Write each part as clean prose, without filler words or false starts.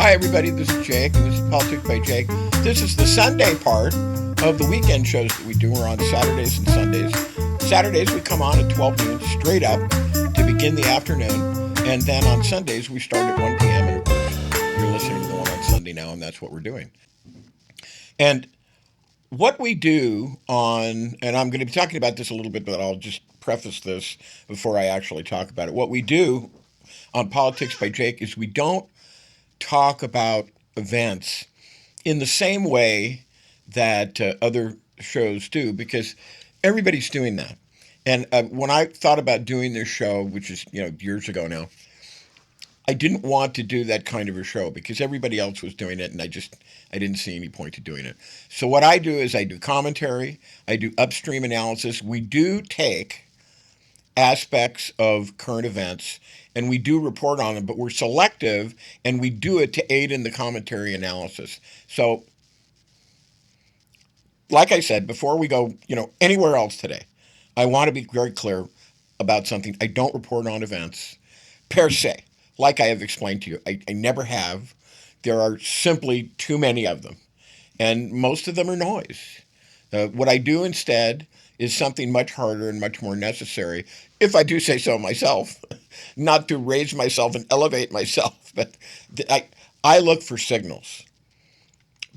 Hi, everybody. This is Jake, and this is Politics by Jake. This is the Sunday part of the weekend shows that we do. We're on Saturdays and Sundays. Saturdays, we come on at 12 noon straight up to begin the afternoon. And then on Sundays, we start at 1 p.m. And of course, you're listening to the one on Sunday now, and that's what we're doing. And what we do on, and I'm going to be talking about this a little bit, but I'll just preface this before I actually talk about it. What we do on Politics by Jake is we don't talk about events in the same way that other shows do, because everybody's doing that. And when I thought about doing this show, which is years ago now, I didn't want to do that kind of a show because everybody else was doing it, and I didn't see any point to doing it. So what I do is I do commentary, I do upstream analysis. We do take aspects of current events and we do report on them, but we're selective and we do it to aid in the commentary analysis. So, like I said, before we go, anywhere else today, I want to be very clear about something. I don't report on events per se. Like I have explained to you, I never have. There are simply too many of them, and most of them are noise. What I do instead is something much harder and much more necessary, if I do say so myself, not to raise myself and elevate myself, but I look for signals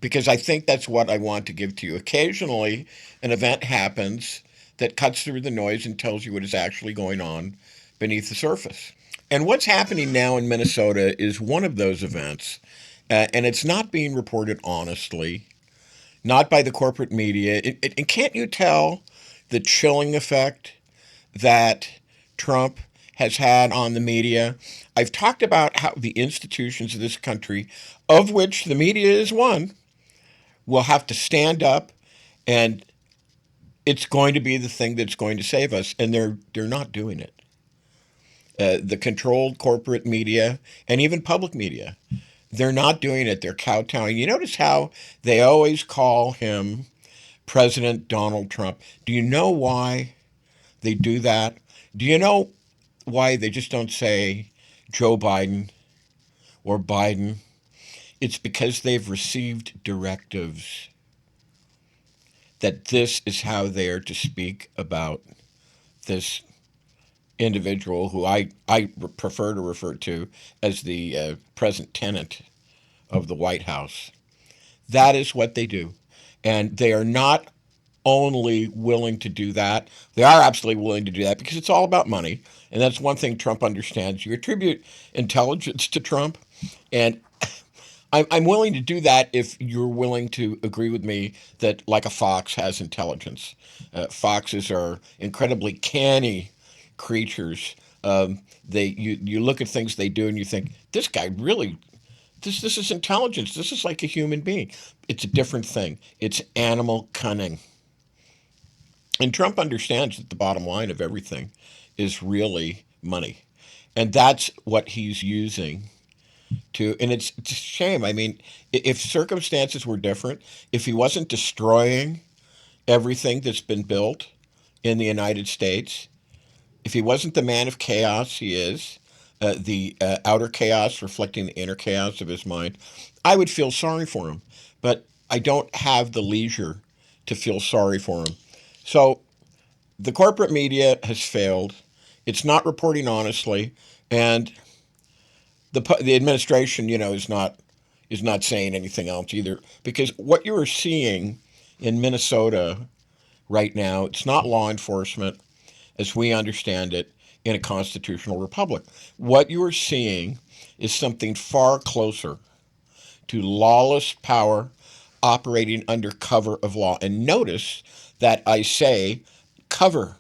because I think that's what I want to give to you. Occasionally, an event happens that cuts through the noise and tells you what is actually going on beneath the surface. And what's happening now in Minnesota is one of those events, and it's not being reported honestly, not by the corporate media. And can't you tell the chilling effect that Trump has had on the media? I've talked about how the institutions of this country, of which the media is one, will have to stand up, and it's going to be the thing that's going to save us, and they're not doing it. The controlled corporate media and even public media, they're not doing it. They're kowtowing. You notice how they always call him President Donald Trump. Do you know why they do that? Do you know why they just don't say Joe Biden or Biden? It's because they've received directives that this is how they are to speak about this individual who I prefer to refer to as the present tenant of the White House. That is what they do. And they are not only willing to do that, they are absolutely willing to do that because it's all about money. And that's one thing Trump understands. You attribute intelligence to Trump, and I'm willing to do that if you're willing to agree with me that, like a fox has intelligence. Foxes are incredibly canny creatures. You look at things they do and you think, this guy really, this is intelligence. This is like a human being. It's a different thing. It's animal cunning. And Trump understands that the bottom line of everything is really money. And that's what he's using and it's a shame. I mean, if circumstances were different, if he wasn't destroying everything that's been built in the United States, if he wasn't the man of chaos he is, the outer chaos reflecting the inner chaos of his mind, I would feel sorry for him. But I don't have the leisure to feel sorry for him. So the corporate media has failed. It's not reporting honestly, and the administration, is not saying anything else either. Because what you are seeing in Minnesota right now, it's not law enforcement as we understand it in a constitutional republic. What you are seeing is something far closer to lawless power operating under cover of law. And notice that I say cover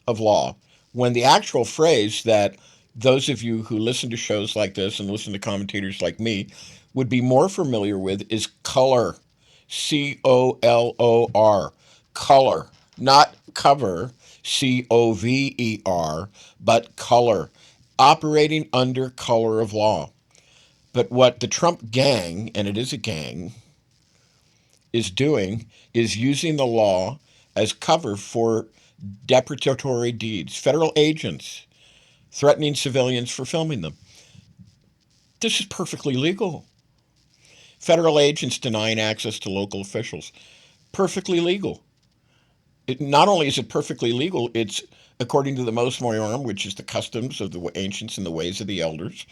of law when the actual phrase that those of you who listen to shows like this and listen to commentators like me would be more familiar with is color. Color. Color. Not cover. Cover, but color. Operating under color of law. But what the Trump gang, and it is a gang, is doing is using the law as cover for depredatory deeds. Federal agents threatening civilians for filming them. This is perfectly legal. Federal agents denying access to local officials. Perfectly legal. Not only is it perfectly legal, it's according to the mos maiorum, which is the customs of the ancients and the ways of the elders,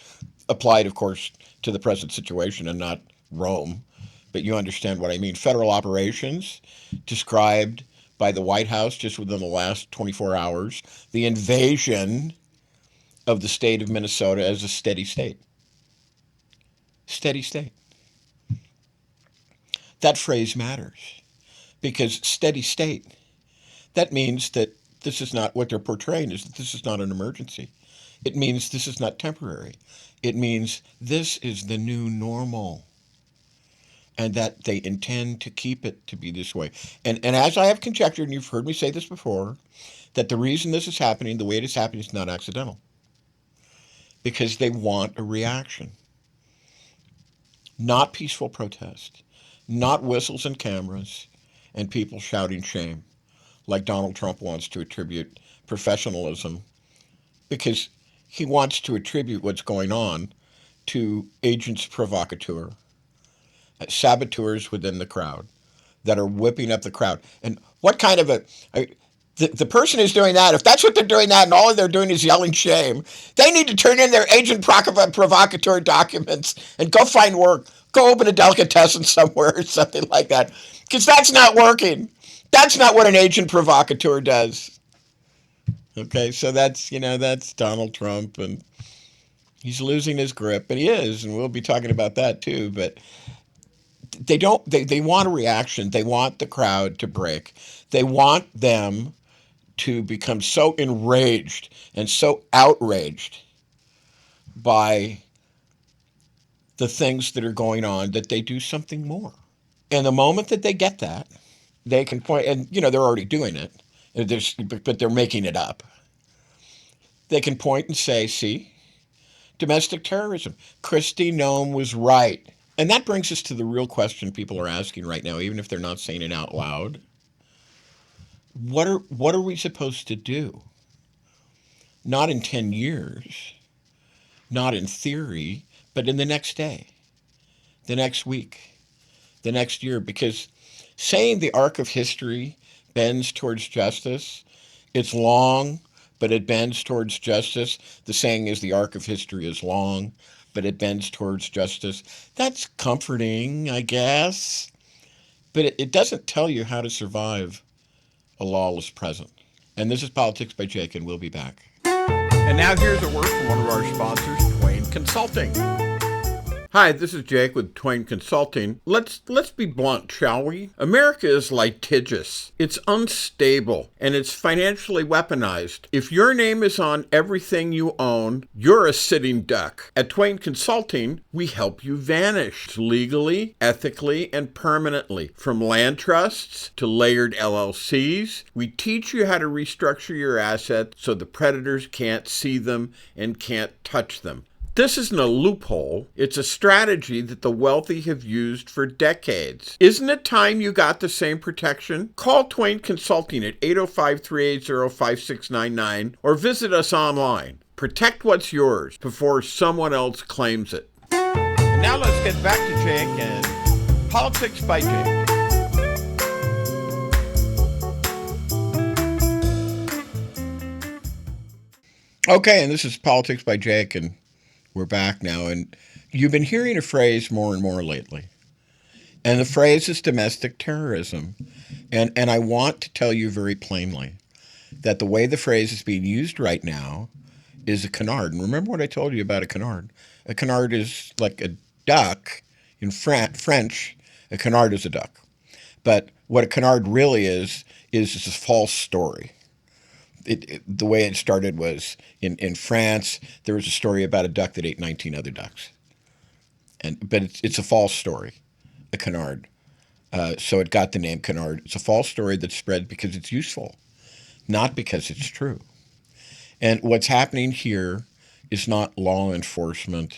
applied, of course, to the present situation and not Rome. But you understand what I mean. Federal operations described by the White House just within the last 24 hours, the invasion of the state of Minnesota as a steady state. Steady state. That phrase matters because steady state, that means that this is not what they're portraying, is that this is not an emergency. It means this is not temporary. It means this is the new normal and that they intend to keep it to be this way. And as I have conjectured, and you've heard me say this before, that the reason this is happening, the way it is happening, is not accidental. Because they want a reaction. Not peaceful protest. Not whistles and cameras and people shouting shame, like Donald Trump wants to attribute professionalism, because he wants to attribute what's going on to agents provocateur, saboteurs within the crowd that are whipping up the crowd. And what kind of the person who's doing that, if that's what they're doing that and all they're doing is yelling shame, they need to turn in their agent provocateur documents and go find work. Go open a delicatessen somewhere or something like that. Because that's not working. That's not what an agent provocateur does. Okay, so that's Donald Trump, and he's losing his grip, and he is, and we'll be talking about that too. But they want a reaction. They want the crowd to break. They want them to become so enraged and so outraged by the things that are going on that they do something more. And the moment that they get that, they can point, and they're already doing it, but they're making it up. They can point and say, see, domestic terrorism. Kristi Noem was right. And that brings us to the real question people are asking right now, even if they're not saying it out loud. What are we supposed to do? Not in 10 years, not in theory, but in the next day, the next week, the next year. Because saying the arc of history bends towards justice, it's long, but it bends towards justice. The saying is the arc of history is long, but it bends towards justice. That's comforting, I guess. But it doesn't tell you how to survive a lawless present. And this is Politics by Jake, and we'll be back. And now here's a word from one of our sponsors, Twain Consulting. Hi, this is Jake with Twain Consulting. Let's be blunt, shall we? America is litigious. It's unstable, and it's financially weaponized. If your name is on everything you own, you're a sitting duck. At Twain Consulting, we help you vanish legally, ethically, and permanently. From land trusts to layered LLCs, we teach you how to restructure your assets so the predators can't see them and can't touch them. This isn't a loophole. It's a strategy that the wealthy have used for decades. Isn't it time you got the same protection? Call Twain Consulting at 805-380-5699 or visit us online. Protect what's yours before someone else claims it. And now let's get back to Jake and Politics by Jake. Okay, and this is Politics by Jake, and we're back now, and you've been hearing a phrase more and more lately. And the phrase is domestic terrorism. And I want to tell you very plainly that the way the phrase is being used right now is a canard. And remember what I told you about a canard. A canard is like a duck. In French, a canard is a duck. But what a canard really is a false story. The way it started was in France, there was a story about a duck that ate 19 other ducks. But it's a false story, a canard. So it got the name canard. It's a false story that's spread because it's useful, not because it's true. And what's happening here is not law enforcement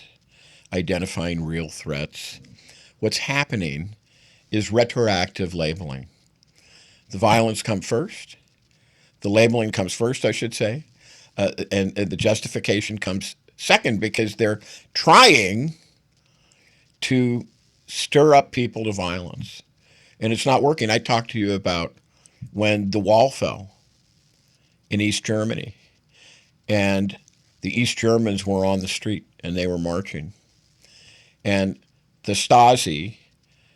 identifying real threats. What's happening is retroactive labeling. The violence comes first. The labeling comes first, I should say, and the justification comes second because they're trying to stir up people to violence. And it's not working. I talked to you about when the wall fell in East Germany and the East Germans were on the street and they were marching. And the Stasi,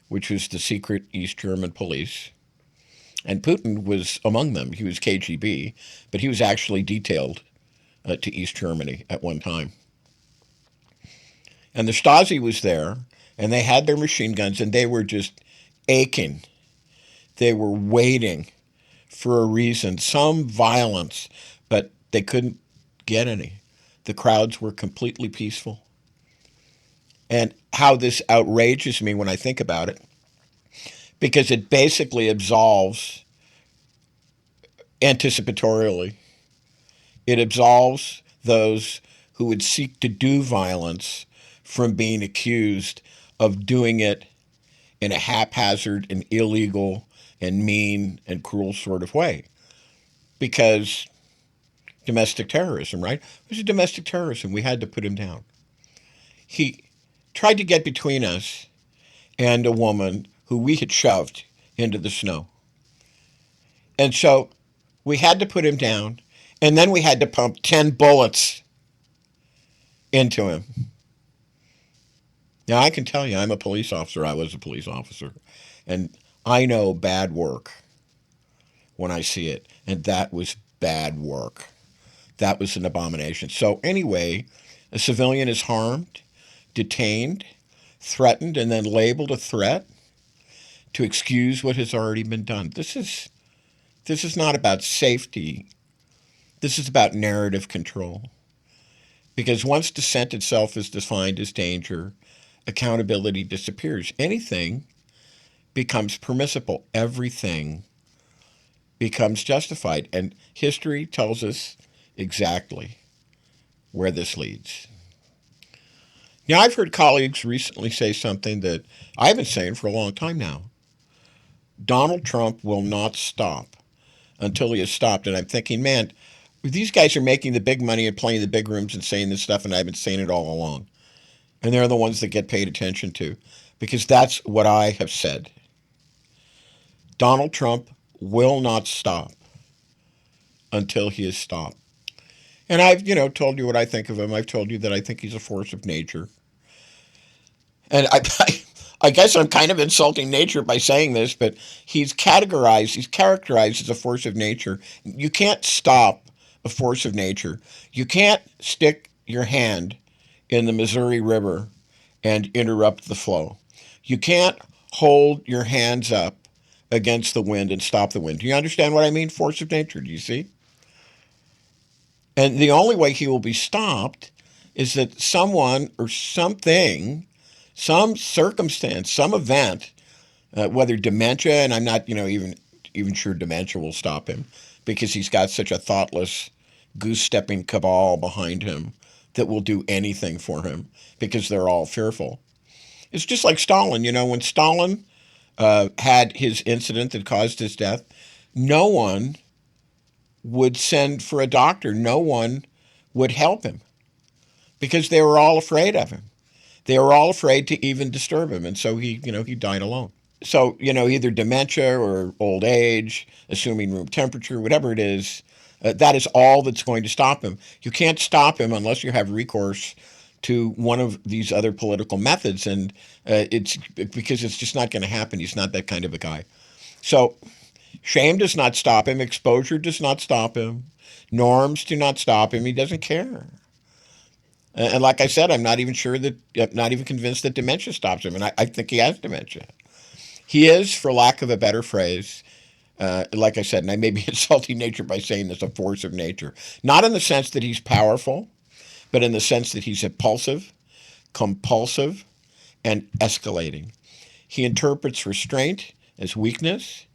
which was the secret East German police, and Putin was among them. He was KGB, but he was actually detailed to East Germany at one time. And the Stasi was there, and they had their machine guns, and they were just aching. They were waiting for a reason, some violence, but they couldn't get any. The crowds were completely peaceful. And how this outrages me when I think about it, because it basically absolves anticipatorily. It absolves those who would seek to do violence from being accused of doing it in a haphazard and illegal and mean and cruel sort of way. Because domestic terrorism, right? It was a domestic terrorism. We had to put him down. He tried to get between us and a woman who we had shoved into the snow. And so we had to put him down, and then we had to pump 10 bullets into him. Now, I can tell you, I'm a police officer. I was a police officer. And I know bad work when I see it. And that was bad work. That was an abomination. So, anyway, a civilian is harmed, detained, threatened, and then labeled a threat to excuse what has already been done. This is not about safety. This is about narrative control. Because once dissent itself is defined as danger, accountability disappears. Anything becomes permissible. Everything becomes justified. And history tells us exactly where this leads. Now, I've heard colleagues recently say something that I've been saying for a long time now. Donald Trump will not stop until he is stopped. And I'm thinking, man, these guys are making the big money and playing the big rooms and saying this stuff, and I've been saying it all along. And they're the ones that get paid attention to, because that's what I have said. Donald Trump will not stop until he is stopped. And I've, told you what I think of him. I've told you that I think he's a force of nature. And I guess I'm kind of insulting nature by saying this, but he's characterized as a force of nature. You can't stop a force of nature. You can't stick your hand in the Missouri River and interrupt the flow. You can't hold your hands up against the wind and stop the wind. Do you understand what I mean? Force of nature, do you see? And the only way he will be stopped is that someone or something, some circumstance, some event, whether dementia, and I'm not, even sure dementia will stop him, because he's got such a thoughtless, goose-stepping cabal behind him that will do anything for him because they're all fearful. It's just like Stalin. When Stalin had his incident that caused his death, no one would send for a doctor. No one would help him because they were all afraid of him. They were all afraid to even disturb him. And so he died alone. So, either dementia or old age, assuming room temperature, whatever it is, that is all that's going to stop him. You can't stop him unless you have recourse to one of these other political methods. And it's because it's just not going to happen. He's not that kind of a guy. So shame does not stop him. Exposure does not stop him. Norms do not stop him. He doesn't care. And like I said, I'm not even convinced that dementia stops him. And I think he has dementia. He is, for lack of a better phrase, like I said, and I may be insulting nature by saying this, a force of nature. Not in the sense that he's powerful, but in the sense that he's impulsive, compulsive, and escalating. He interprets restraint as weakness.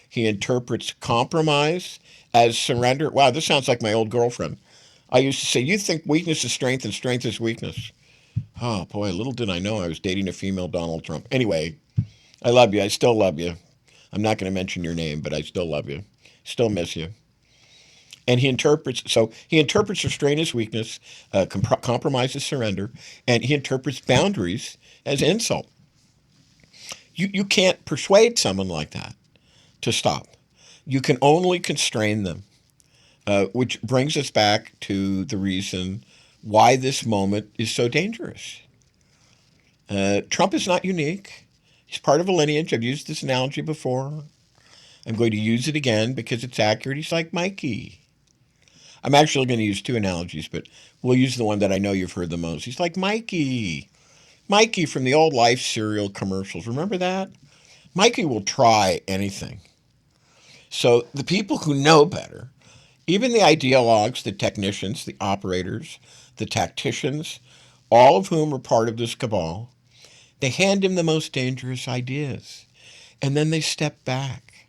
He interprets compromise as surrender. Wow, this sounds like my old girlfriend. I used to say, you think weakness is strength and strength is weakness. Oh, boy, little did I know I was dating a female Donald Trump. Anyway, I love you. I still love you. I'm not going to mention your name, but I still love you. Still miss you. And he interprets restraint as weakness, compromise as surrender, and he interprets boundaries as insult. You can't persuade someone like that to stop. You can only constrain them, which brings us back to the reason why this moment is so dangerous. Trump is not unique. He's part of a lineage. I've used this analogy before. I'm going to use it again because it's accurate. He's like Mikey. I'm actually going to use two analogies, but we'll use the one that I know you've heard the most. He's like Mikey. Mikey from the old Life cereal commercials. Remember that? Mikey will try anything. So the people who know better, even the ideologues, the technicians, the operators, the tacticians, all of whom are part of this cabal, they hand him the most dangerous ideas. And then they step back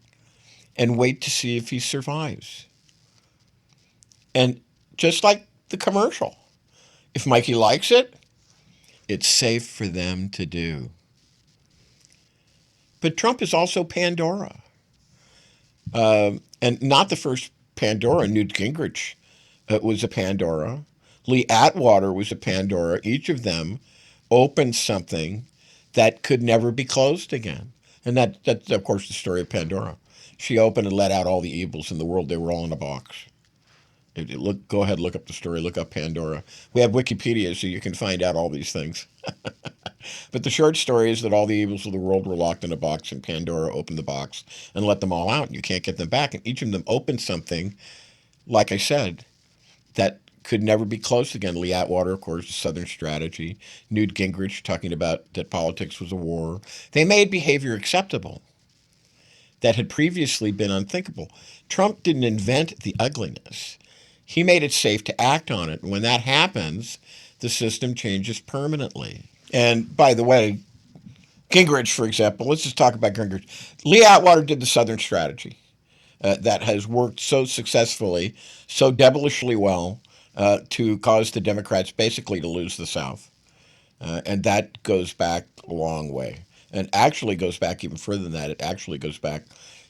and wait to see if he survives. And just like the commercial, if Mikey likes it, it's safe for them to do. But Trump is also Pandora. And not the first Pandora. Newt Gingrich was a Pandora. Lee Atwater was a Pandora. Each of them opened something that could never be closed again. And that's, of course, the story of Pandora. She opened and let out all the evils in the world. They were all in a box. Go ahead, look up the story. Look up Pandora. We have Wikipedia, so you can find out all these things. But the short story is that all the evils of the world were locked in a box, and Pandora opened the box and let them all out, and you can't get them back. And each of them opened something, like I said, that could never be closed again. Lee Atwater, of course, the Southern strategy. Newt Gingrich talking about that politics was a war. They made behavior acceptable that had previously been unthinkable. Trump didn't invent the ugliness. He made it safe to act on it. And when that happens, the system changes permanently. And by the way, Gingrich, for example, let's just talk about Gingrich. Lee Atwater did the Southern strategy that has worked so successfully, so devilishly well, to cause the Democrats basically to lose the South. And that goes back a long way. And actually goes back even further than that. It actually goes back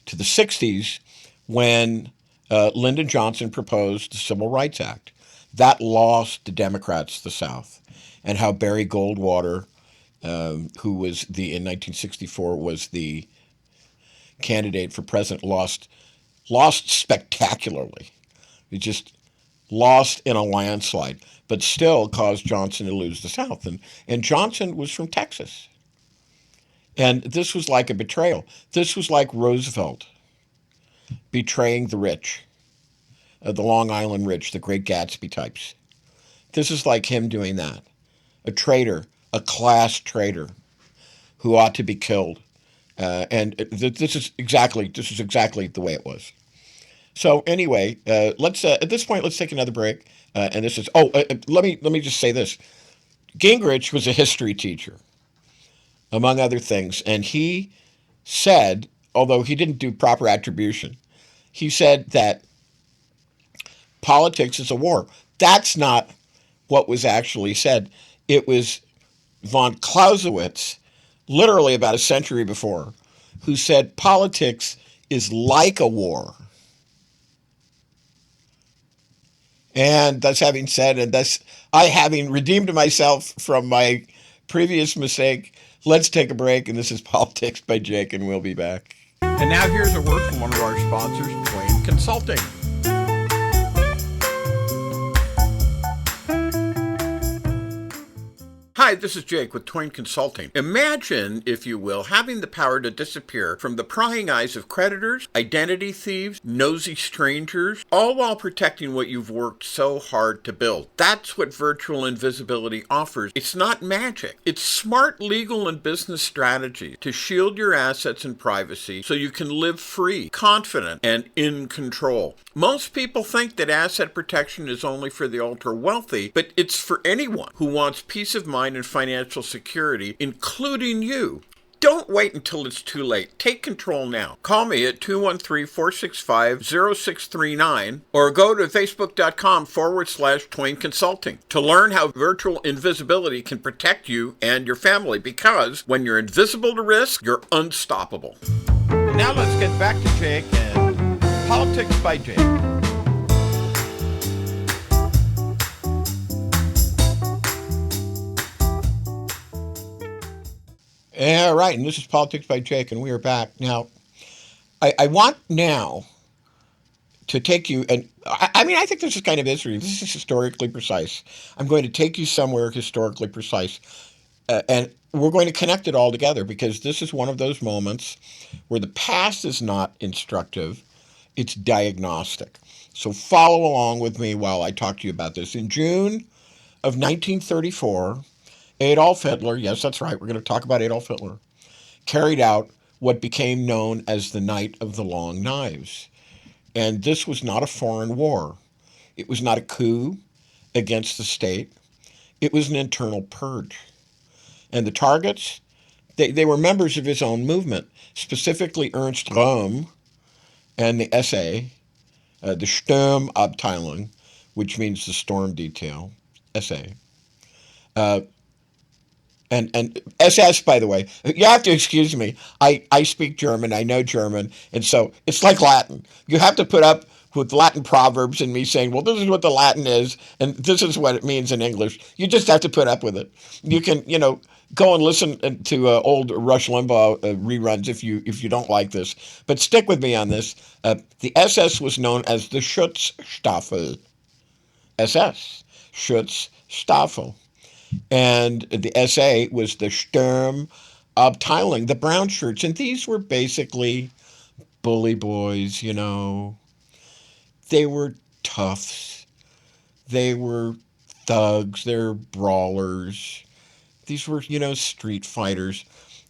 to the 60s when Lyndon Johnson proposed the Civil Rights Act. That lost the Democrats the South. And how Barry Goldwater, who was in 1964 was the candidate for president, lost spectacularly. He just lost in a landslide, but still caused Johnson to lose the South. And Johnson was from Texas. And this was like a betrayal. This was like Roosevelt betraying the rich, the Long Island rich, the Great Gatsby types. This is like him doing that. A traitor, a class traitor who ought to be killed. And this is exactly the way it was. So anyway, let's at this point let's take another break. And this is let me just say this: Gingrich was a history teacher, among other things, and he said, although he didn't do proper attribution, he said that politics is a war. That's not what was actually said. It was von Clausewitz, literally about a century before, who said politics is like a war. And thus having said, and thus I having redeemed myself from my previous mistake, let's take a break. And this is Politics by Jake, and we'll be back. And now here's a word from one of our sponsors, Twain Consulting. Hi, this is Jake with Twain Consulting. Imagine, if you will, having the power to disappear from the prying eyes of creditors, identity thieves, nosy strangers, all while protecting what you've worked so hard to build. That's what virtual invisibility offers. It's not magic. It's smart legal and business strategy to shield your assets and privacy so you can live free, confident, and in control. Most people think that asset protection is only for the ultra-wealthy, but it's for anyone who wants peace of mind and financial security, including you. Don't wait until it's too late. Take control now. Call me at 213-465-0639 or go to facebook.com/Twain Consulting to learn how virtual invisibility can protect you and your family, because when you're invisible to risk, you're unstoppable. And now let's get back to Jake and Politics by Jake. Yeah, right. And this is Politics by Jake, and we are back. Now, I want now to take you, and I mean, I think this is kind of history. This is historically precise. I'm going to take you somewhere historically precise, and we're going to connect it all together because this is one of those moments where the past is not instructive, it's diagnostic. So follow along with me while I talk to you about this. In June of 1934, Adolf Hitler, yes, that's right, we're going to talk about Adolf Hitler, carried out what became known as the Night of the Long Knives. And this was not a foreign war. It was not a coup against the state. It was an internal purge. And the targets, they were members of his own movement, specifically Ernst Röhm and the SA, the Sturmabteilung, which means the storm detail, SA. Uh, and SS, by the way, you have to excuse me. I speak German. I know German. And so it's like Latin. You have to put up with Latin proverbs and me saying, well, this is what the Latin is, and this is what it means in English. You just have to put up with it. You can, go and listen to old Rush Limbaugh reruns if you don't like this. But stick with me on this. The SS was known as the Schutzstaffel. SS, Schutzstaffel. And the SA was the Sturmabteilung, the brown shirts. And these were basically bully boys, They were toughs. They were thugs. They're brawlers. These were, street fighters.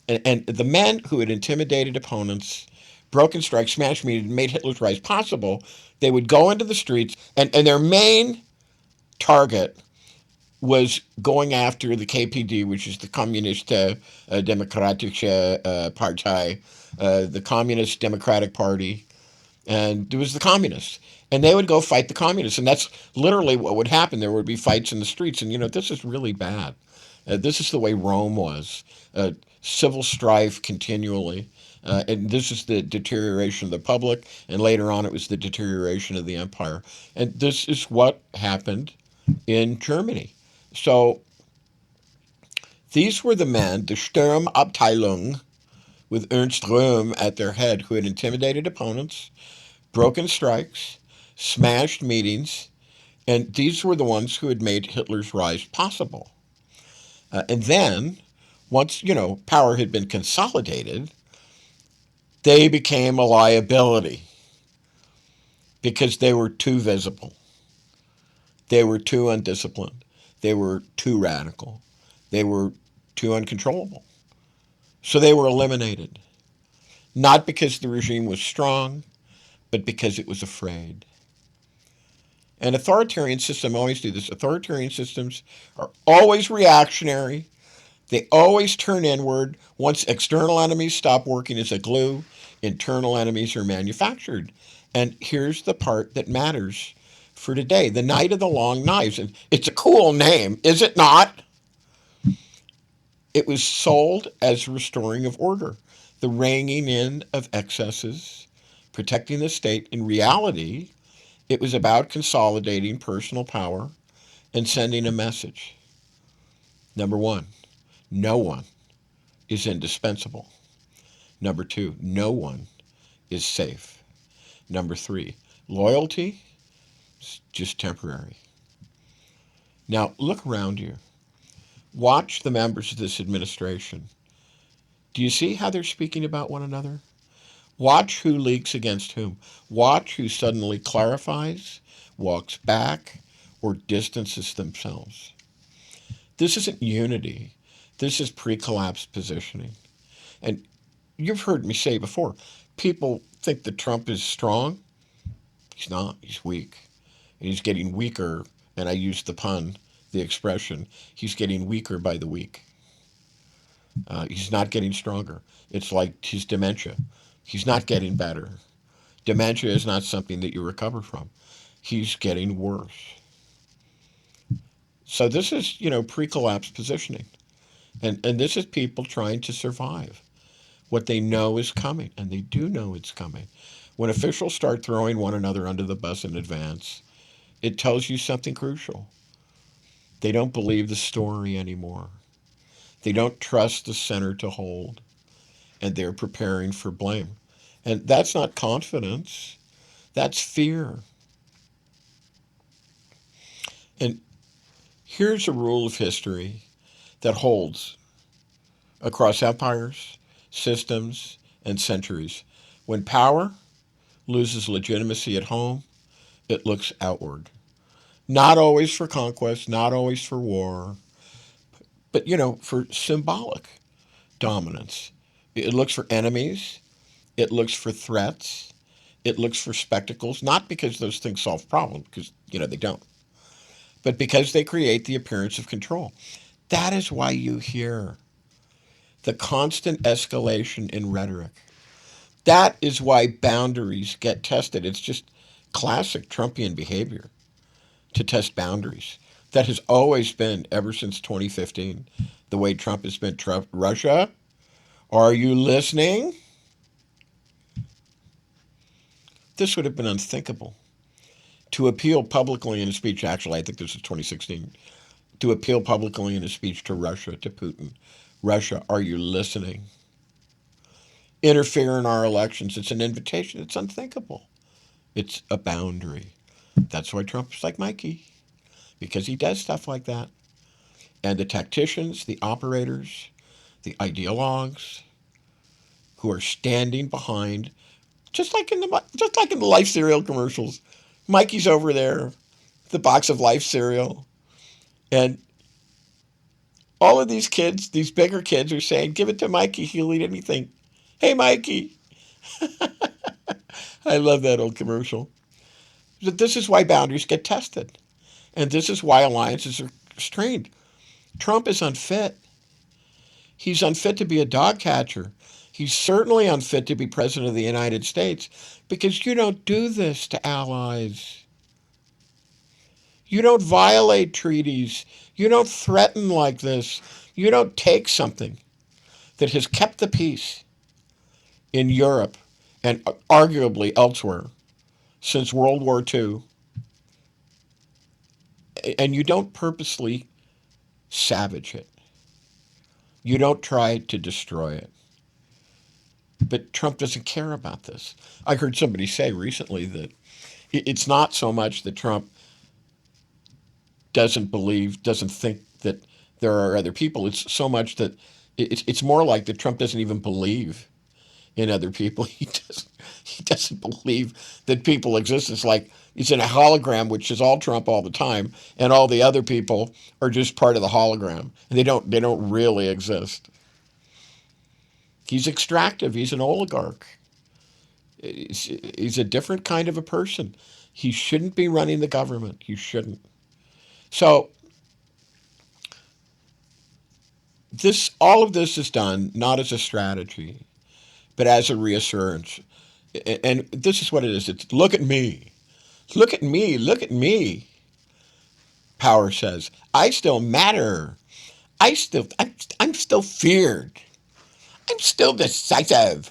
And the men who had intimidated opponents, broken strikes, smashed meat, and made Hitler's rise possible, they would go into the streets, and their main target was going after the KPD, which is the Communist Demokratische Partei, the Communist Democratic Party, and it was the communists. And they would go fight the communists, and that's literally what would happen. There would be fights in the streets, and this is really bad. This is the way Rome was. Civil strife continually. And this is the deterioration of the public, and later on it was the deterioration of the empire. And this is what happened in Germany. So these were the men, the Sturmabteilung, with Ernst Röhm at their head, who had intimidated opponents, broken strikes, smashed meetings, and these were the ones who had made Hitler's rise possible. And then, once, power had been consolidated, they became a liability because they were too visible. They were too undisciplined. They were too radical. They were too uncontrollable. So they were eliminated. Not because the regime was strong, but because it was afraid. And authoritarian systems always do this. Authoritarian systems are always reactionary. They always turn inward. Once external enemies stop working as a glue, internal enemies are manufactured. And here's the part that matters for today, the Night of the Long Knives. And it's a cool name, is it not? It was sold as restoring of order, the reining in of excesses, protecting the state. In reality, it was about consolidating personal power and sending a message. Number one, no one is indispensable. Number two, no one is safe. Number three, loyalty is just temporary. Now, look around you. Watch the members of this administration. Do you see how they're speaking about one another? Watch who leaks against whom. Watch who suddenly clarifies, walks back, or distances themselves. This isn't unity. This is pre-collapse positioning. And you've heard me say before, people think that Trump is strong. He's not. He's weak. And he's getting weaker. And I use the pun, the expression, he's getting weaker by the week. He's not getting stronger. It's like his dementia. He's not getting better. Dementia is not something that you recover from. He's getting worse. So this is, pre-collapse positioning. And this is people trying to survive what they know is coming. And they do know it's coming. When officials start throwing one another under the bus in advance, it tells you something crucial. They don't believe the story anymore. They don't trust the center to hold, and they're preparing for blame. And that's not confidence, that's fear. And here's a rule of history that holds across empires, systems, and centuries. When power loses legitimacy at home, it looks outward. Not always for conquest, not always for war, but for symbolic dominance. It looks for enemies, it looks for threats, it looks for spectacles, not because those things solve problems, because they don't, but because they create the appearance of control. That is why you hear the constant escalation in rhetoric. That is why boundaries get tested. It's just classic Trumpian behavior to test boundaries. That has always been, ever since 2015, the way Trump has been. Trump, Russia, are you listening? This would have been unthinkable. To appeal publicly in a speech, actually, I think this is 2016, to appeal publicly in a speech to Russia, to Putin. Russia, are you listening? Interfere in our elections. It's an invitation. It's unthinkable. It's a boundary. That's why Trump's like Mikey, because he does stuff like that. And the tacticians, the operators, the ideologues who are standing behind, just like in the Life cereal commercials. Mikey's over there, the box of Life cereal, and all of these kids, these bigger kids, are saying, "Give it to Mikey. He'll eat anything." Hey, Mikey. I love that old commercial. But this is why boundaries get tested, and this is why alliances are strained. Trump is unfit. He's unfit to be a dog catcher. He's certainly unfit to be president of the United States because you don't do this to allies. You don't violate treaties. You don't threaten like this. You don't take something that has kept the peace in Europe and arguably elsewhere since World War II, and you don't purposely savage it. You don't try to destroy it. But Trump doesn't care about this. I heard somebody say recently that it's not so much that Trump doesn't think that there are other people. It's so much that it's more like that Trump doesn't even believe in other people. He doesn't believe that people exist. It's like he's in a hologram, which is all Trump all the time, and all the other people are just part of the hologram, and they don't really exist. He's extractive. He's an oligarch. He's a different kind of a person. He shouldn't be running the government. He shouldn't. So all of this is done not as a strategy, but as a reassurance. And this is what it is. It's look at me. Look at me. Look at me. Power says, I still matter. I'm still feared. I'm still decisive.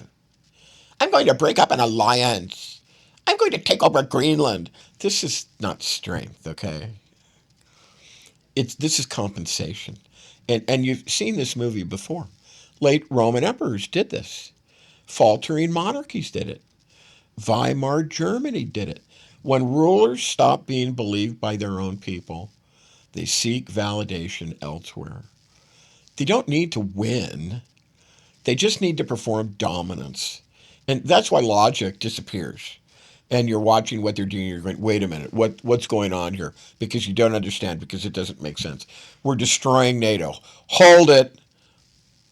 I'm going to break up an alliance. I'm going to take over Greenland. This is not strength, okay? This is compensation. And you've seen this movie before. Late Roman emperors did this. Faltering monarchies did it. Weimar Germany did it. When rulers stop being believed by their own people, they seek validation elsewhere. They don't need to win. They just need to perform dominance. And that's why logic disappears. And you're watching what they're doing. You're going, wait a minute, what's going on here? Because you don't understand, because it doesn't make sense. We're destroying NATO. Hold it.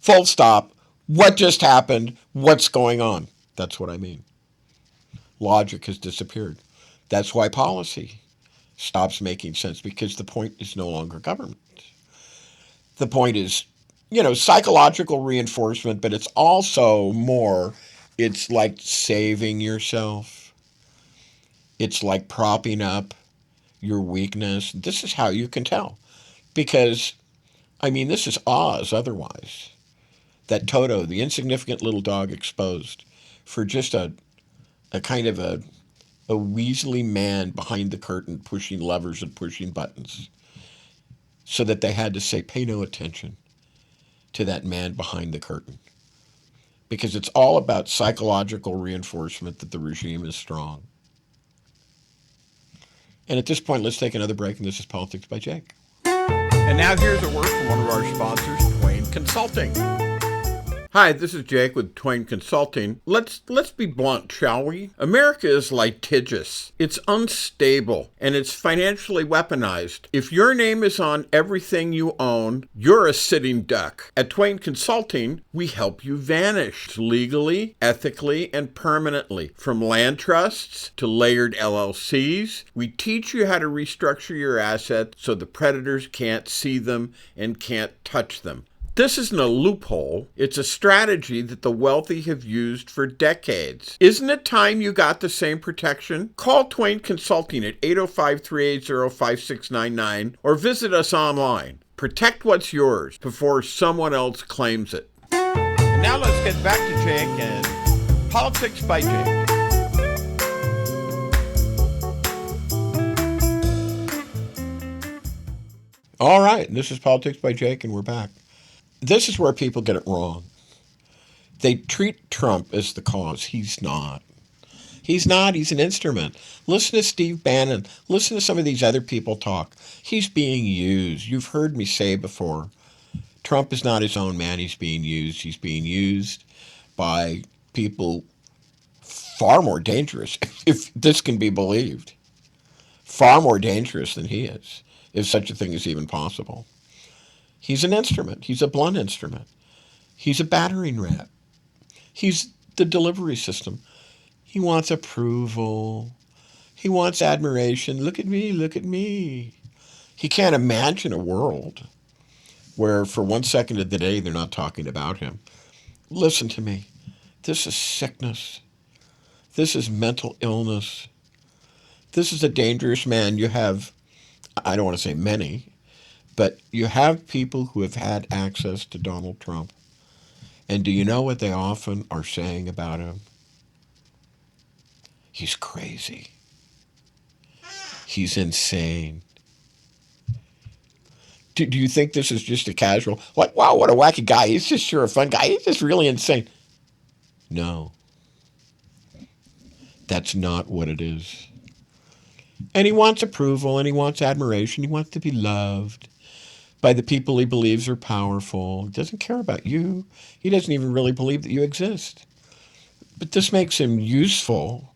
Full stop. What just happened? What's going on? That's what I mean. Logic has disappeared. That's why policy stops making sense, because the point is no longer government. The point is, psychological reinforcement, but it's also more, it's like saving yourself. It's like propping up your weakness. This is how you can tell. Because, this is Oz otherwise. That Toto, the insignificant little dog, exposed for just a kind of a weaselly man behind the curtain pushing levers and pushing buttons so that they had to say, pay no attention. to that man behind the curtain. Because it's all about psychological reinforcement that the regime is strong. And at this point, let's take another break, and this is Politics by Jake. And now here's a word from one of our sponsors, Twain Consulting. Hi, this is Jake with Twain Consulting. Let's be blunt, shall we? America is litigious. It's unstable, and it's financially weaponized. If your name is on everything you own, you're a sitting duck. At Twain Consulting, we help you vanish legally, ethically, and permanently. From land trusts to layered LLCs, we teach you how to restructure your assets so the predators can't see them and can't touch them. This isn't a loophole. It's a strategy that the wealthy have used for decades. Isn't it time you got the same protection? Call Twain Consulting at 805-380-5699 or visit us online. Protect what's yours before someone else claims it. And now let's get back to Jake and Politics by Jake. All right, this is Politics by Jake, and we're back. This is where people get it wrong. They treat Trump as the cause. He's not. He's not. He's an instrument. Listen to Steve Bannon. Listen to some of these other people talk. He's being used. You've heard me say before, Trump is not his own man. He's being used. He's being used by people far more dangerous, if this can be believed. Far more dangerous than he is, if such a thing is even possible. He's an instrument. He's a blunt instrument. He's a battering ram. He's the delivery system. He wants approval. He wants admiration. Look at me, look at me. He can't imagine a world where for 1 second of the day they're not talking about him. Listen to me. This is sickness. This is mental illness. This is a dangerous man. You have, I don't want to say many, but you have people who have had access to Donald Trump. And do you know what they often are saying about him? He's crazy. He's insane. Do you think this is just a casual, like, wow, what a wacky guy. He's just sure a fun guy. He's just really insane. No. That's not what it is. And he wants approval, and he wants admiration. He wants to be loved by the people he believes are powerful. He doesn't care about you. He doesn't even really believe that you exist. But this makes him useful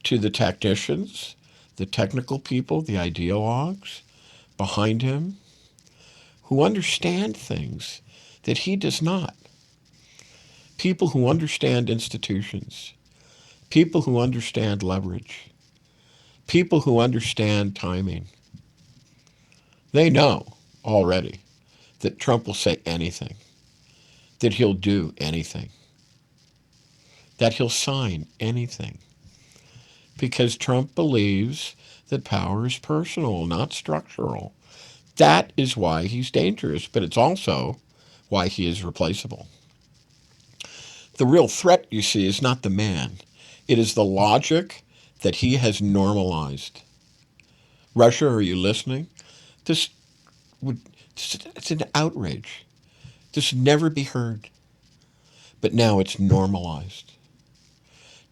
to the technicians, the technical people, the ideologues behind him, who understand things that he does not. People who understand institutions. People who understand leverage. People who understand timing. They know already that Trump will say anything, that he'll do anything, that he'll sign anything, because Trump believes that power is personal, not structural. That is why he's dangerous, but it's also why he is replaceable. The real threat, you see, is not the man. It is the logic that he has normalized. Russia, are you listening? It's an outrage. This would never be heard. But now it's normalized.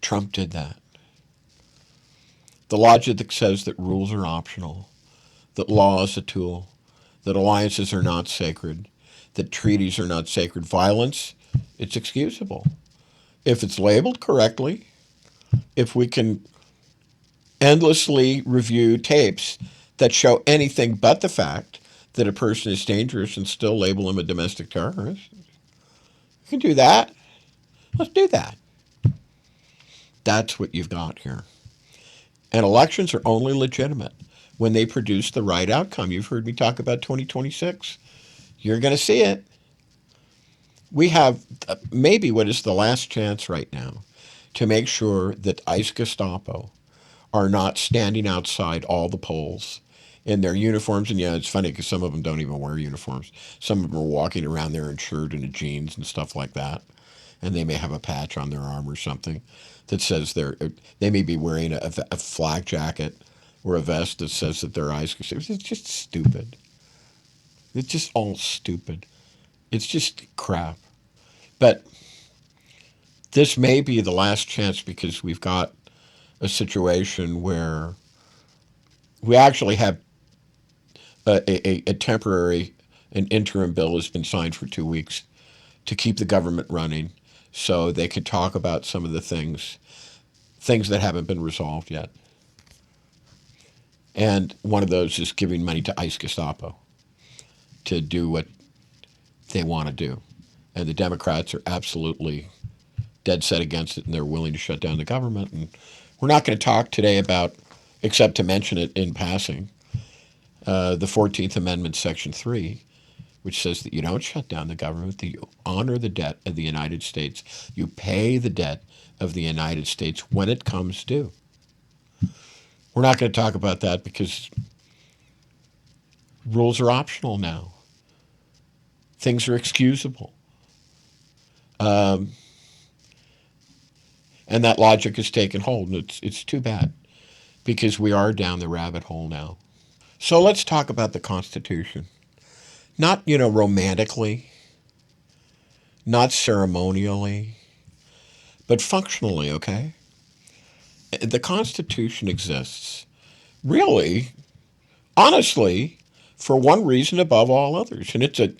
Trump did that. The logic that says that rules are optional, that law is a tool, that alliances are not sacred, that treaties are not sacred. Violence, it's excusable. If it's labeled correctly, if we can endlessly review tapes that show anything but the fact that a person is dangerous and still label him a domestic terrorist, you can do that. Let's do that. That's what you've got here. And elections are only legitimate when they produce the right outcome. You've heard me talk about 2026. You're going to see it. We have maybe what is the last chance right now to make sure that ICE Gestapo are not standing outside all the polls in their uniforms. And yeah, it's funny because some of them don't even wear uniforms. Some of them are walking around there in shirt and jeans and stuff like that. And they may have a patch on their arm or something that says they may be wearing a flak jacket or a vest that says that they're ICE. It's just stupid. It's just all stupid. It's just crap. But this may be the last chance because we've got a situation where we actually have a temporary, an interim bill has been signed for 2 weeks to keep the government running so they could talk about some of the things that haven't been resolved yet. And one of those is giving money to ICE Gestapo to do what they want to do. And the Democrats are absolutely dead set against it, and they're willing to shut down the government. And we're not going to talk today about, except to mention it in passing, the 14th Amendment, Section 3, which says that you don't shut down the government, that you honor the debt of the United States. You pay the debt of the United States when it comes due. We're not going to talk about that because rules are optional now. Things are excusable. Um, and that logic has taken hold, and it's too bad because we are down the rabbit hole now. So let's talk about the Constitution. Not, romantically, not ceremonially, but functionally, okay? The Constitution exists, really, honestly, for one reason above all others. And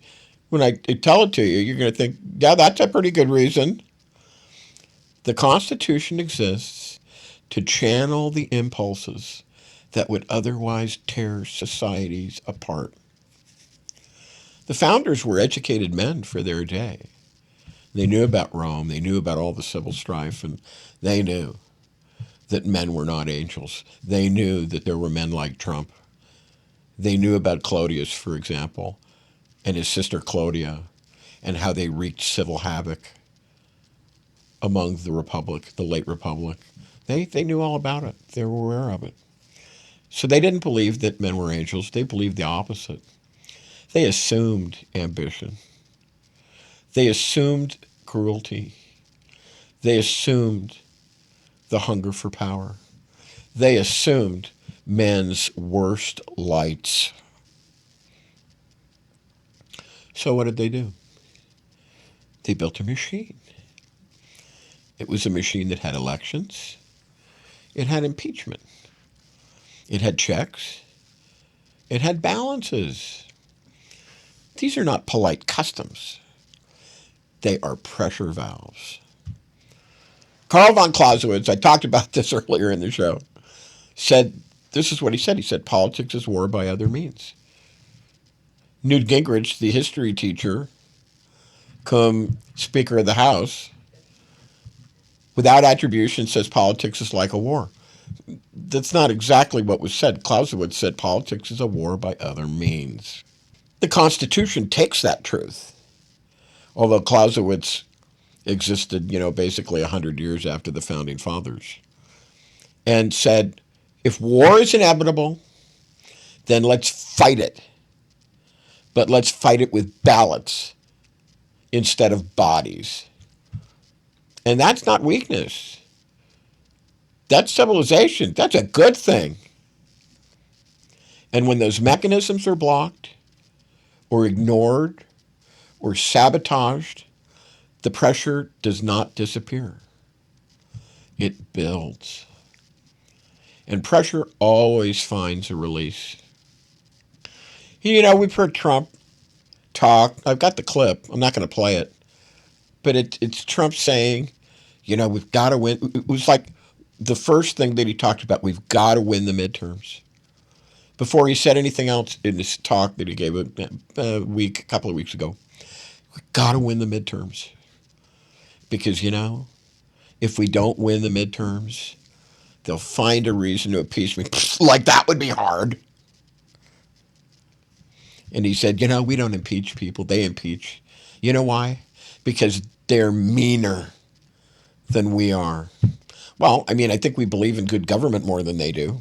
when I tell it to you, you're going to think, yeah, that's a pretty good reason. The Constitution exists to channel the impulses that would otherwise tear societies apart. The founders were educated men for their day. They knew about Rome, they knew about all the civil strife, and they knew that men were not angels. They knew that there were men like Trump. They knew about Clodius, for example, and his sister Clodia, and how they wreaked civil havoc among the Republic, the late Republic. They knew all about it. They were aware of it. So they didn't believe that men were angels. They believed the opposite. They assumed ambition. They assumed cruelty. They assumed the hunger for power. They assumed men's worst lights. So what did they do? They built a machine. It was a machine that had elections. It had impeachment. It had checks. It had balances. These are not polite customs. They are pressure valves. Karl von Clausewitz, I talked about this earlier in the show, said, this is what he said. He said, politics is war by other means. Newt Gingrich, the history teacher, come Speaker of the House, without attribution says politics is like a war. That's not exactly what was said. Clausewitz said politics is a war by other means. The Constitution takes that truth, although Clausewitz existed, basically 100 years after the Founding Fathers, and said, if war is inevitable, then let's fight it. But let's fight it with ballots instead of bodies. And that's not weakness. That's civilization. That's a good thing. And when those mechanisms are blocked or ignored or sabotaged, the pressure does not disappear. It builds. And pressure always finds a release. We've heard Trump talk. I've got the clip. I'm not going to play it. But it's Trump saying, we've got to win. It was like the first thing that he talked about, we've got to win the midterms. Before he said anything else in this talk that he gave a couple of weeks ago, we've got to win the midterms. Because, if we don't win the midterms, they'll find a reason to impeach me. Like that would be hard. And he said, we don't impeach people. They impeach. You know why? Because they're meaner than we are. Well, I think we believe in good government more than they do.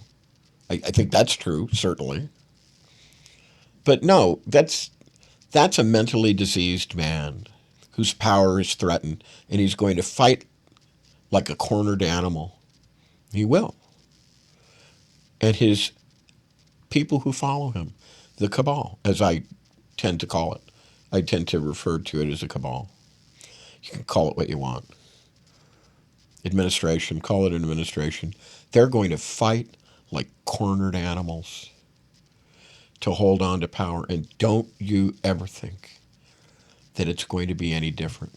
I think that's true, certainly. But no, that's a mentally diseased man whose power is threatened, and he's going to fight like a cornered animal. He will. And his people who follow him, the cabal, as I tend to call it. I tend to refer to it as a cabal. You can call it what you want. Administration, call it an administration. They're going to fight like cornered animals to hold on to power. And don't you ever think that it's going to be any different.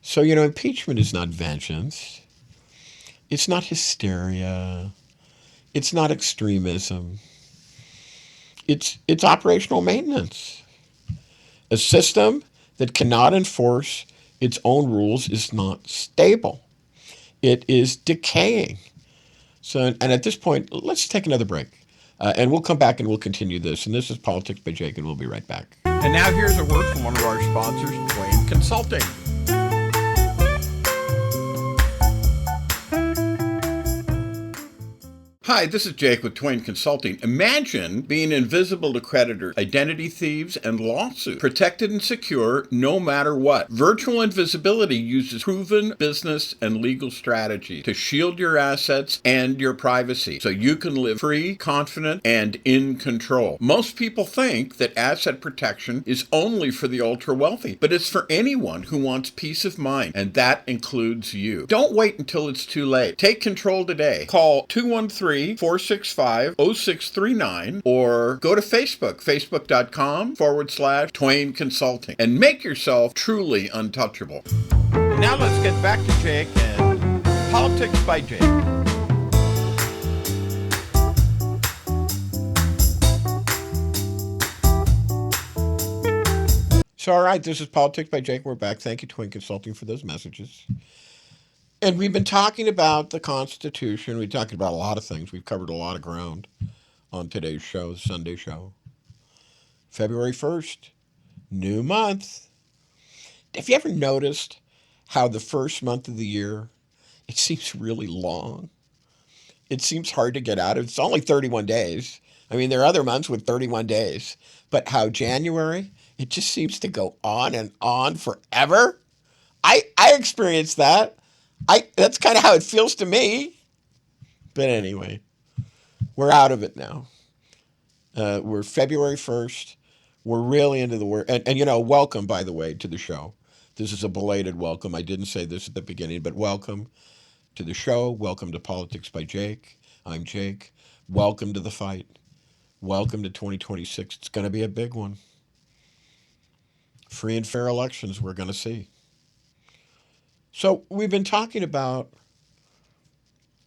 So, impeachment is not vengeance. It's not hysteria. It's not extremism. It's operational maintenance. A system that cannot enforce its own rules is not stable. It is decaying. So, and at this point, let's take another break. And we'll come back and we'll continue this. And this is Politics by Jake, and we'll be right back. And now here's a word from one of our sponsors, Twain Consulting. Hi, this is Jake with Twain Consulting. Imagine being invisible to creditors, identity thieves, and lawsuits, protected and secure no matter what. Virtual invisibility uses proven business and legal strategy to shield your assets and your privacy so you can live free, confident, and in control. Most people think that asset protection is only for the ultra-wealthy, but it's for anyone who wants peace of mind, and that includes you. Don't wait until it's too late. Take control today. Call 213-465-0639 or go to Facebook, facebook.com/Twain Consulting, and make yourself truly untouchable. And now let's get back to Jake and Politics by Jake. So, all right, this is Politics by Jake. We're back. Thank you, Twain Consulting, for those messages. And we've been talking about the Constitution. We've talked about a lot of things. We've covered a lot of ground on today's show, the Sunday show. February 1st, new month. Have you ever noticed how the first month of the year, it seems really long? It seems hard to get out of. It's only 31 days. I mean, there are other months with 31 days. But how January, it just seems to go on and on forever. I experienced that. That's kind of how it feels to me. But anyway, we're out of it now. We're February 1st. We're really into the work. And welcome, by the way, to the show. This is a belated welcome. I didn't say this at the beginning, but welcome to the show. Welcome to Politics by Jake. I'm Jake. Welcome to the fight. Welcome to 2026. It's going to be a big one. Free and fair elections we're going to see. So we've been talking about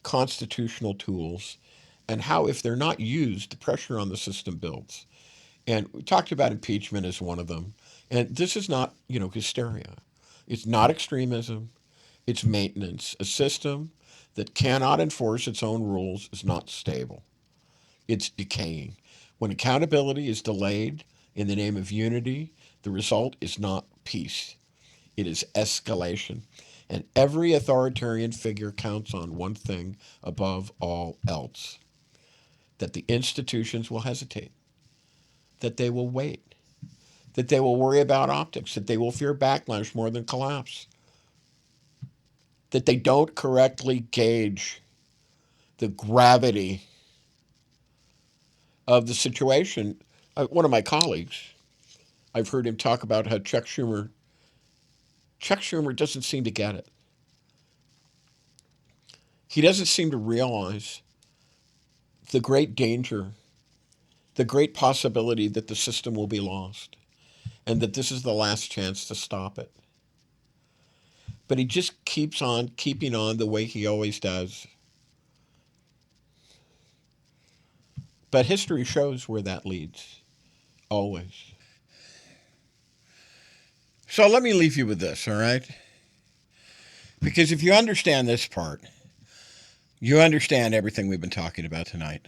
constitutional tools and how if they're not used, the pressure on the system builds. And we talked about impeachment as one of them. And this is not, hysteria. It's not extremism. It's maintenance. A system that cannot enforce its own rules is not stable. It's decaying. When accountability is delayed in the name of unity, the result is not peace. It is escalation. And every authoritarian figure counts on one thing above all else, that the institutions will hesitate, that they will wait, that they will worry about optics, that they will fear backlash more than collapse, that they don't correctly gauge the gravity of the situation. One of my colleagues, I've heard him talk about how Chuck Schumer doesn't seem to get it. He doesn't seem to realize the great danger, the great possibility that the system will be lost, and that this is the last chance to stop it. But he just keeps on keeping on the way he always does. But history shows where that leads, always. So let me leave you with this, all right? Because if you understand this part, you understand everything we've been talking about tonight.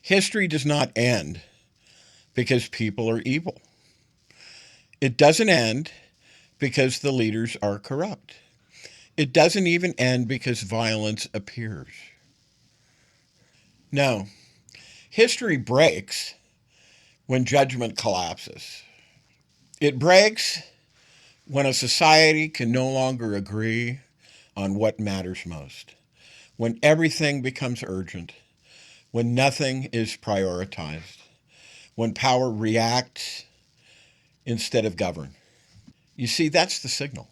History does not end because people are evil. It doesn't end because the leaders are corrupt. It doesn't even end because violence appears. No. History breaks when judgment collapses. It breaks when a society can no longer agree on what matters most, when everything becomes urgent, when nothing is prioritized, when power reacts instead of govern. You see, that's the signal.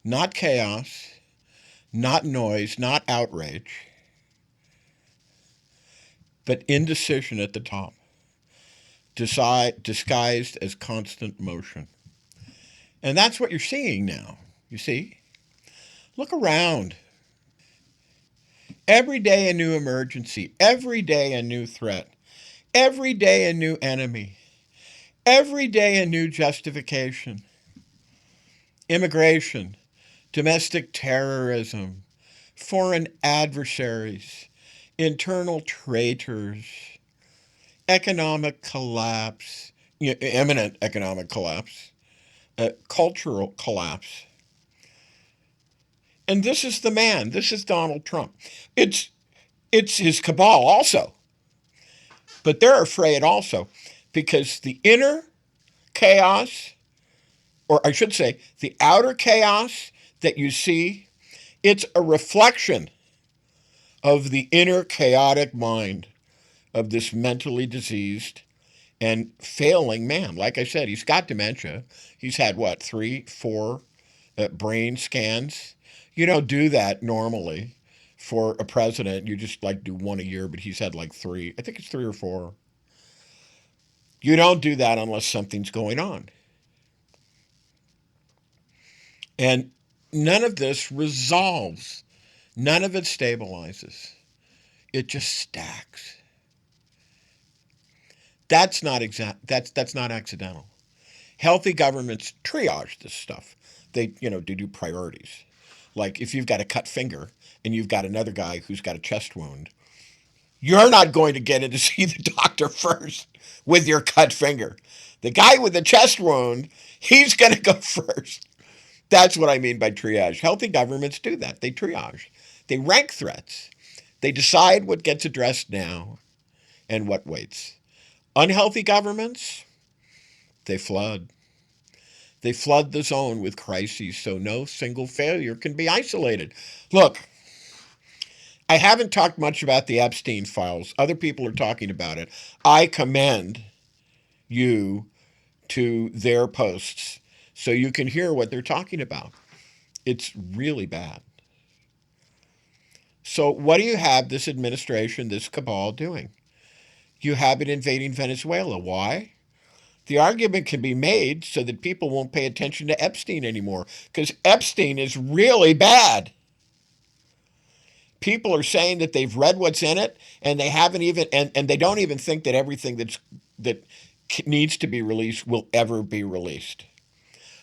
Not chaos, not noise, not outrage, but indecision at the top, disguised as constant motion. And that's what you're seeing now. You see? Look around. Every day a new emergency, every day a new threat, every day a new enemy, every day a new justification. Immigration, domestic terrorism, foreign adversaries, internal traitors, economic collapse, imminent economic collapse, cultural collapse. And this is the man. This is Donald Trump. It's it's his cabal also, but they're afraid also because the inner chaos, or I should say, the outer chaos that you see, it's a reflection of the inner chaotic mind of this mentally diseased and failing man. Like I said, he's got dementia. He's had what, 3, 4 brain scans? You don't do that normally for a president. You just like do one a year, but he's had like 3. I think it's 3 or 4. You don't do that unless something's going on. And none of this resolves. None of it stabilizes. It just stacks. That's not accidental. Healthy governments triage this stuff. They do priorities. Like if you've got a cut finger and you've got another guy who's got a chest wound, you're not going to get in to see the doctor first with your cut finger. The guy with the chest wound, he's going to go first. That's what I mean by triage. Healthy governments do that. They triage. They rank threats. They decide what gets addressed now and what waits. Unhealthy governments, they flood. They flood the zone with crises so no single failure can be isolated. Look, I haven't talked much about the Epstein files. Other people are talking about it. I commend you to their posts so you can hear what they're talking about. It's really bad. So, what do you have this administration, this cabal doing? You have it invading Venezuela. Why? The argument can be made so that people won't pay attention to Epstein anymore because Epstein is really bad. People are saying that they've read what's in it and they haven't even and they don't even think that everything that needs to be released will ever be released.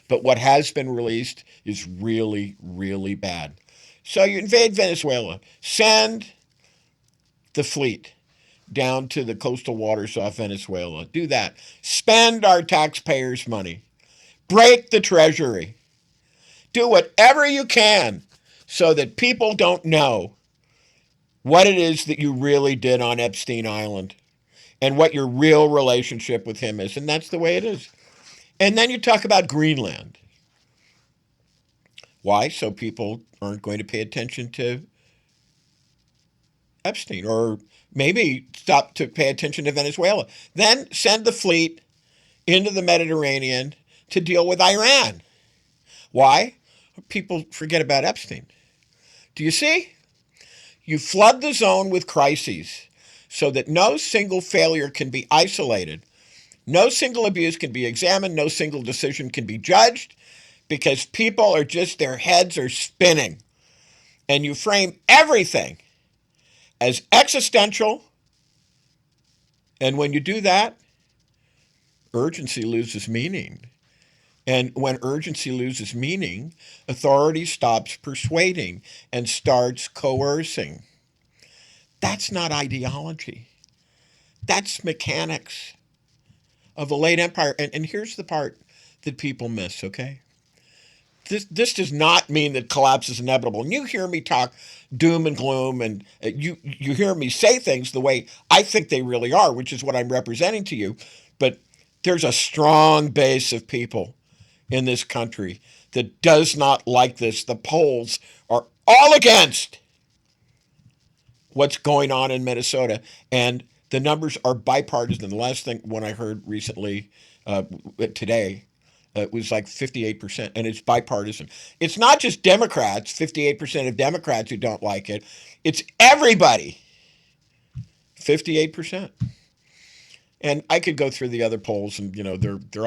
But what has been released is really, really bad. So you invade Venezuela, send the fleet down to the coastal waters off Venezuela. Do that. Spend our taxpayers' money. Break the treasury. Do whatever you can so that people don't know what it is that you really did on Epstein Island and what your real relationship with him is. And that's the way it is. And then you talk about Greenland. Why? So people aren't going to pay attention to Epstein, or maybe stop to pay attention to Venezuela. Then send the fleet into the Mediterranean to deal with Iran. Why? People forget about Epstein. Do you see? You flood the zone with crises so that no single failure can be isolated. No single abuse can be examined. No single decision can be judged because people are just, their heads are spinning. And you frame everything as existential. And when you do that, urgency loses meaning. And when urgency loses meaning, authority stops persuading and starts coercing. That's not ideology. That's mechanics of the late empire. And here's the part that people miss, okay? This does not mean that collapse is inevitable. And you hear me talk doom and gloom, and you hear me say things the way I think they really are, which is what I'm representing to you. But there's a strong base of people in this country that does not like this. The polls are all against what's going on in Minnesota. And The numbers are bipartisan. The last thing when I heard recently, today, it was like 58%, and it's bipartisan. It's not just Democrats, 58% of Democrats who don't like it. It's everybody, 58%. And I could go through the other polls, and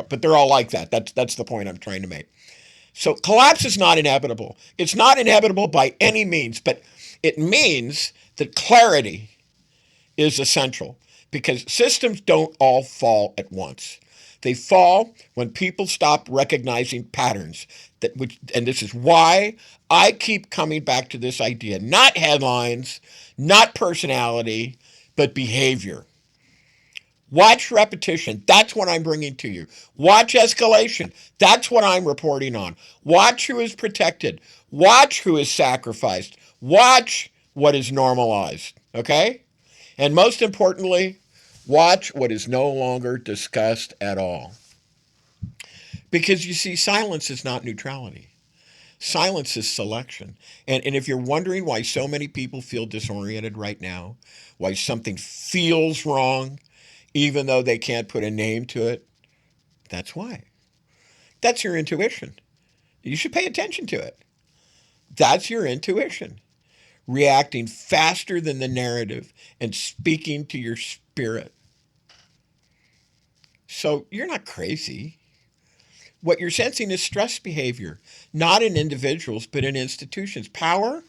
but they're all like that. That's the point I'm trying to make. So collapse is not inevitable. It's not inevitable by any means, but it means that clarity is essential because systems don't all fall at once. They fall when people stop recognizing patterns. And this is why I keep coming back to this idea: not headlines, not personality, but behavior. Watch repetition. That's what I'm bringing to you. Watch escalation. That's what I'm reporting on. Watch who is protected. Watch who is sacrificed. Watch what is normalized. Okay? And most importantly, watch what is no longer discussed at all. Because you see, silence is not neutrality. Silence is selection. And if you're wondering why so many people feel disoriented right now, why something feels wrong, even though they can't put a name to it, that's why. That's your intuition. You should pay attention to it. That's your intuition. Reacting faster than the narrative and speaking to your spirit. So you're not crazy. What you're sensing is stress behavior, not in individuals, but in institutions. Power,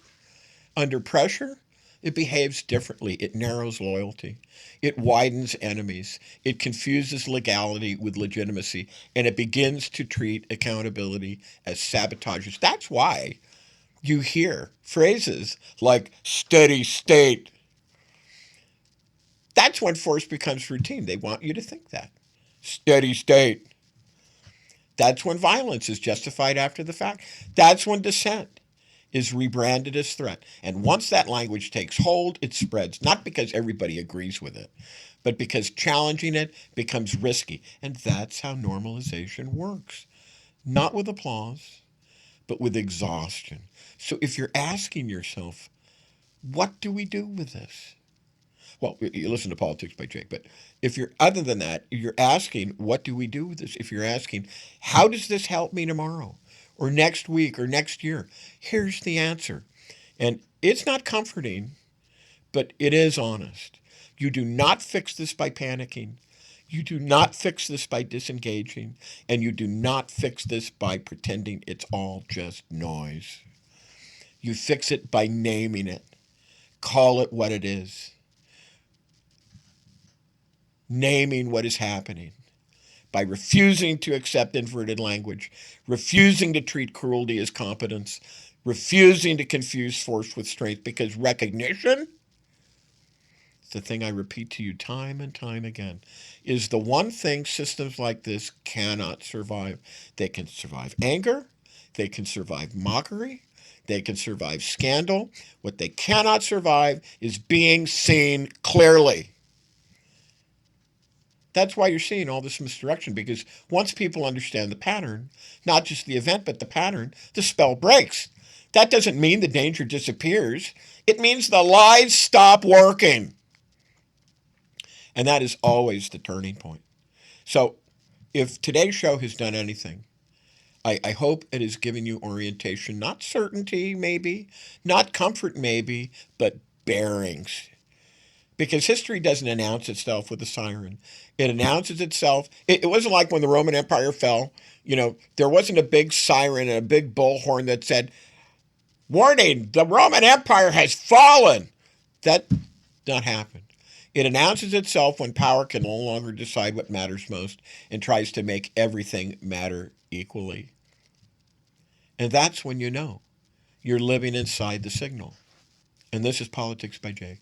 under pressure, it behaves differently. It narrows loyalty. It widens enemies. It confuses legality with legitimacy. And it begins to treat accountability as sabotages. That's why you hear phrases like steady state. That's when force becomes routine. They want you to think that. Steady state. That's when violence is justified after the fact. That's when dissent is rebranded as threat. And once that language takes hold, it spreads, not because everybody agrees with it, but because challenging it becomes risky. And that's how normalization works. Not with applause, but with exhaustion. So if you're asking yourself, what do we do with this? Well, you listen to Politics by Jake, but if you're other than that, you're asking, what do we do with this? If you're asking, how does this help me tomorrow or next week or next year? Here's the answer. And it's not comforting, but it is honest. You do not fix this by panicking. You do not fix this by disengaging. And you do not fix this by pretending it's all just noise. You fix it by naming it. Call it what it is. Naming what is happening, by refusing to accept inverted language, refusing to treat cruelty as competence, refusing to confuse force with strength, because recognition, the thing I repeat to you time and time again, is the one thing systems like this cannot survive. They can survive anger, they can survive mockery, they can survive scandal. What they cannot survive is being seen clearly. That's why you're seeing all this misdirection, because once people understand the pattern, not just the event, but the pattern, the spell breaks. That doesn't mean the danger disappears. It means the lies stop working. And that is always the turning point. So if today's show has done anything, I hope it has given you orientation, not certainty maybe, not comfort maybe, but bearings. Because history doesn't announce itself with a siren. It announces itself. It wasn't like when the Roman Empire fell. There wasn't a big siren and a big bullhorn that said, warning, the Roman Empire has fallen. That did not happen. It announces itself when power can no longer decide what matters most and tries to make everything matter equally. And that's when you know you're living inside the signal. And this is Politics by Jake.